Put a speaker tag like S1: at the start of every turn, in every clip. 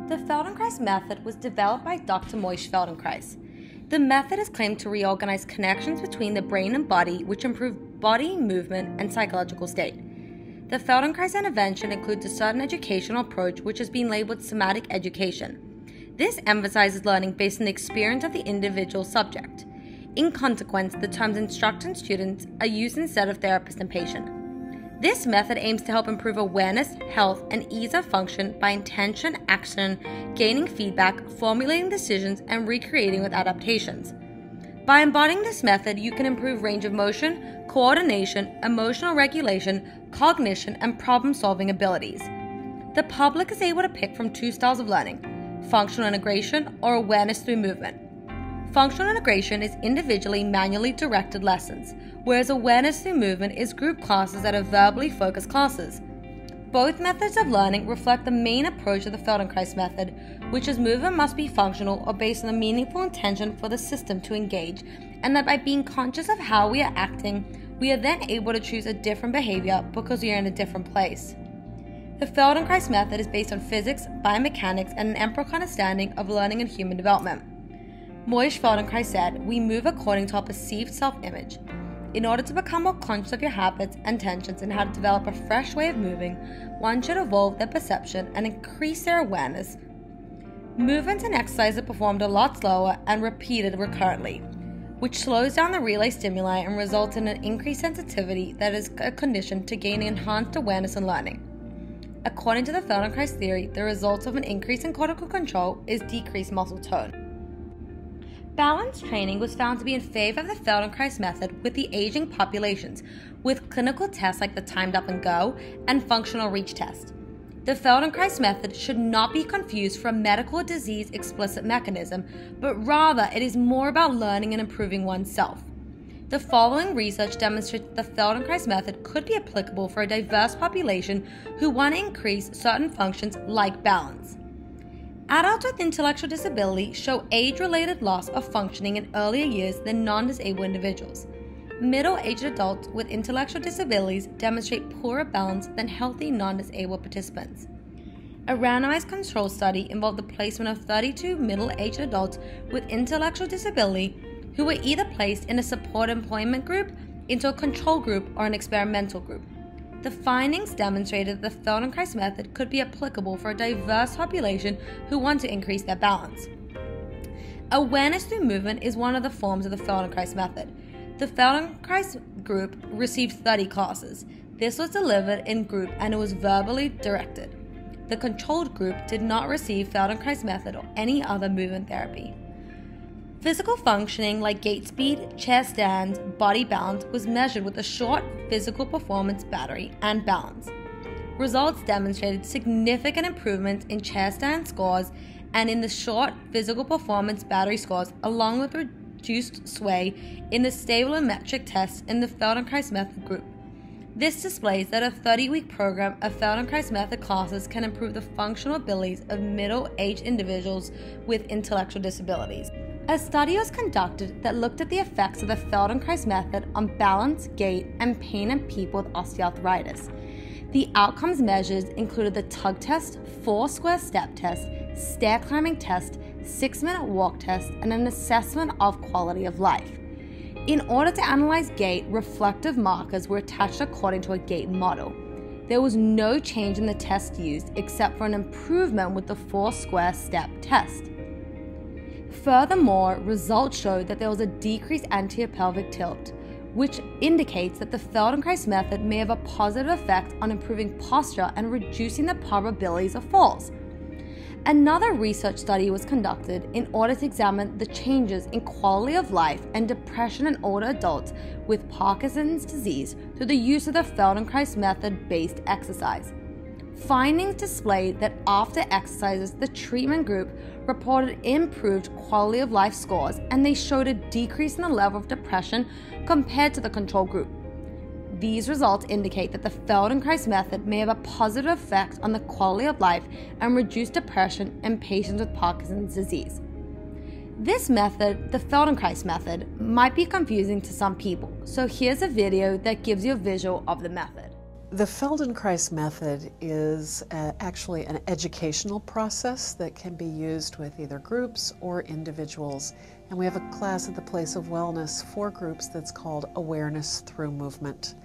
S1: The Feldenkrais method was developed by Dr. Moishe Feldenkrais. The method is claimed to reorganize connections between the brain and body, which improve body movement and psychological state. The Feldenkrais intervention includes a certain educational approach which has been labeled somatic education. This emphasizes learning based on the experience of the individual subject. In consequence, the terms instructor and students are used instead of therapist and patient. This method aims to help improve awareness, health, and ease of function by intention, action, gaining feedback, formulating decisions, and recreating with adaptations. By embodying this method, you can improve range of motion, coordination, emotional regulation, cognition, and problem-solving abilities. The public is able to pick from two styles of learning: functional integration or awareness through movement. Functional integration is individually, manually directed lessons, whereas awareness through movement is group classes that are verbally focused classes. Both methods of learning reflect the main approach of the Feldenkrais method, which is movement must be functional or based on a meaningful intention for the system to engage, and that by being conscious of how we are acting, we are then able to choose a different behavior because we are in a different place. The Feldenkrais method is based on physics, biomechanics, and an empirical understanding of learning and human development. Moishe Feldenkrais said, "We move according to our perceived self-image. In order to become more conscious of your habits and intentions and how to develop a fresh way of moving, one should evolve their perception and increase their awareness. Movements and exercise are performed a lot slower and repeated recurrently, which slows down the relay stimuli and results in an increased sensitivity that is a condition to gaining enhanced awareness and learning. According to the Feldenkrais theory, the result of an increase in cortical control is decreased muscle tone." Balance training was found to be in favor of the Feldenkrais method with the aging populations, with clinical tests like the timed up and go and functional reach test. The Feldenkrais method should not be confused for a medical or disease explicit mechanism, but rather it is more about learning and improving oneself. The following research demonstrates that the Feldenkrais method could be applicable for a diverse population who want to increase certain functions like balance. Adults with intellectual disability show age-related loss of functioning in earlier years than non-disabled individuals. Middle-aged adults with intellectual disabilities demonstrate poorer balance than healthy non-disabled participants. A randomized control study involved the placement of 32 middle-aged adults with intellectual disability who were either placed in a support employment group, into a control group, or an experimental group. The findings demonstrated that the Feldenkrais method could be applicable for a diverse population who want to increase their balance. Awareness through movement is one of the forms of the Feldenkrais method. The Feldenkrais group received 30 classes. This was delivered in group and it was verbally directed. The controlled group did not receive Feldenkrais method or any other movement therapy. Physical functioning like gait speed, chair stands, body balance was measured with a short physical performance battery and balance. Results demonstrated significant improvements in chair stand scores and in the short physical performance battery scores, along with reduced sway in the stabilimetric test in the Feldenkrais method group. This displays that a 30-week program of Feldenkrais method classes can improve the functional abilities of middle-aged individuals with intellectual disabilities. A study was conducted that looked at the effects of the Feldenkrais method on balance, gait, and pain in people with osteoarthritis. The outcomes measures included the tug test, 4-square step test, stair climbing test, 6-minute walk test, and an assessment of quality of life. In order to analyze gait, reflective markers were attached according to a gait model. There was no change in the test used except for an improvement with the 4-square step test. Furthermore, results showed that there was a decreased anterior pelvic tilt, which indicates that the Feldenkrais method may have a positive effect on improving posture and reducing the probabilities of falls. Another research study was conducted in order to examine the changes in quality of life and depression in older adults with Parkinson's disease through the use of the Feldenkrais method-based exercise. Findings displayed that after exercises, the treatment group reported improved quality of life scores, and they showed a decrease in the level of depression compared to the control group. These results indicate that the Feldenkrais method may have a positive effect on the quality of life and reduce depression in patients with Parkinson's disease. This method, the Feldenkrais method, might be confusing to some people, so here's a video that gives you a visual of the method.
S2: The Feldenkrais method is actually an educational process that can be used with either groups or individuals. And we have a class at the Place of Wellness for groups that's called Awareness Through Movement.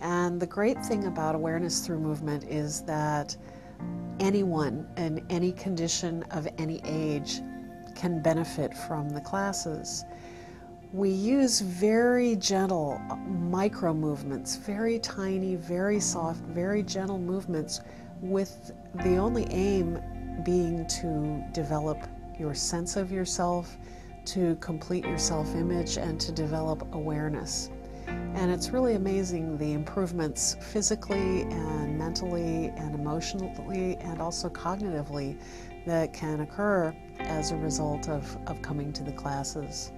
S2: And the great thing about Awareness Through Movement is that anyone in any condition of any age can benefit from the classes. We use very gentle micro movements, very tiny, very soft, very gentle movements, with the only aim being to develop your sense of yourself, to complete your self-image, and to develop awareness. And it's really amazing the improvements physically and mentally and emotionally and also cognitively that can occur as a result of coming to the classes.